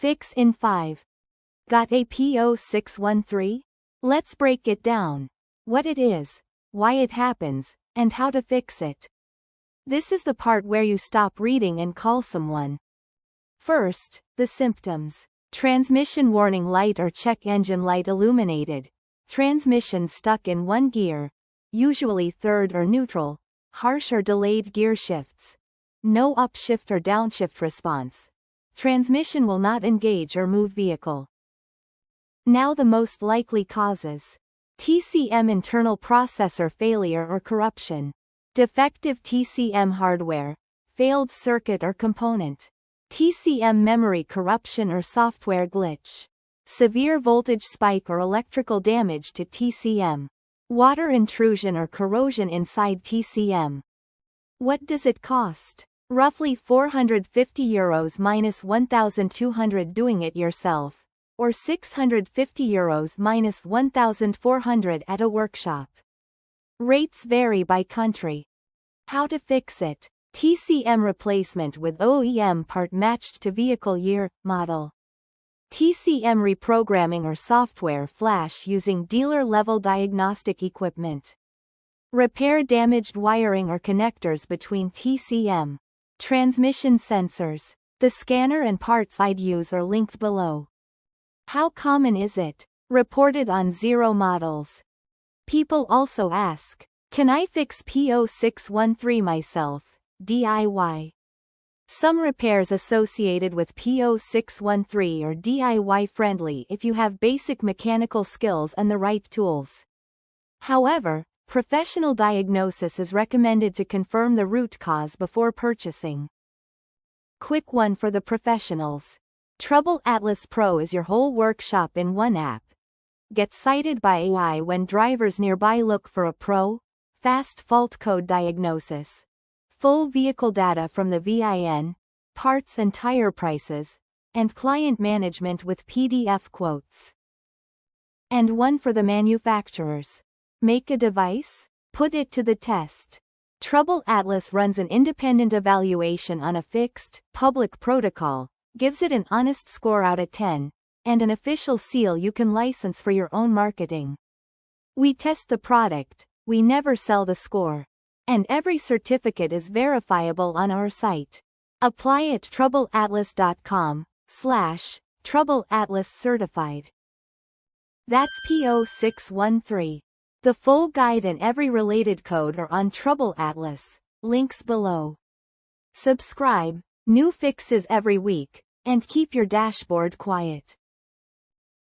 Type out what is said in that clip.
Fix in 5. Got a P0613? Let's break it down. What it is, why it happens, and how to fix it. This is the part where you stop reading and call someone. First, the symptoms. Transmission warning light or check engine light illuminated. Transmission stuck in one gear, usually third or neutral. Harsh or delayed gear shifts. No upshift or downshift response. Transmission will not engage or move vehicle. Now the most likely causes. TCM internal processor failure or corruption. Defective TCM hardware, failed circuit or component. TCM memory corruption or software glitch. Severe voltage spike or electrical damage to TCM. Water intrusion or corrosion inside TCM. What does it cost? Roughly €450 minus 1,200 doing it yourself, or €650 minus 1,400 at a workshop. Rates vary by country. How to fix it? TCM replacement with OEM part matched to vehicle year, model. TCM reprogramming or software flash using dealer-level diagnostic equipment. Repair damaged wiring or connectors between TCM. Transmission sensors. The scanner and parts I'd use are linked below. How common is it? Reported on 0 models. People also ask, can I fix P0613 myself, DIY? Some repairs associated with P0613 are DIY friendly if you have basic mechanical skills and the right tools. However, professional diagnosis is recommended to confirm the root cause before purchasing. Quick one for the professionals. TroubleAtlas Pro is your whole workshop in one app. Get cited by AI when drivers nearby look for a pro, fast fault code diagnosis. Full vehicle data from the VIN, parts and tire prices, and client management with PDF quotes. And one for the manufacturers. Make a device? Put it to the test. TroubleAtlas runs an independent evaluation on a fixed, public protocol, gives it an honest score out of 10, and an official seal you can license for your own marketing. We test the product, we never sell the score. And every certificate is verifiable on our site. Apply at TroubleAtlas.com/TroubleAtlas certified. That's P0613. The full guide and every related code are on TroubleAtlas, links below. Subscribe, new fixes every week, and keep your dashboard quiet.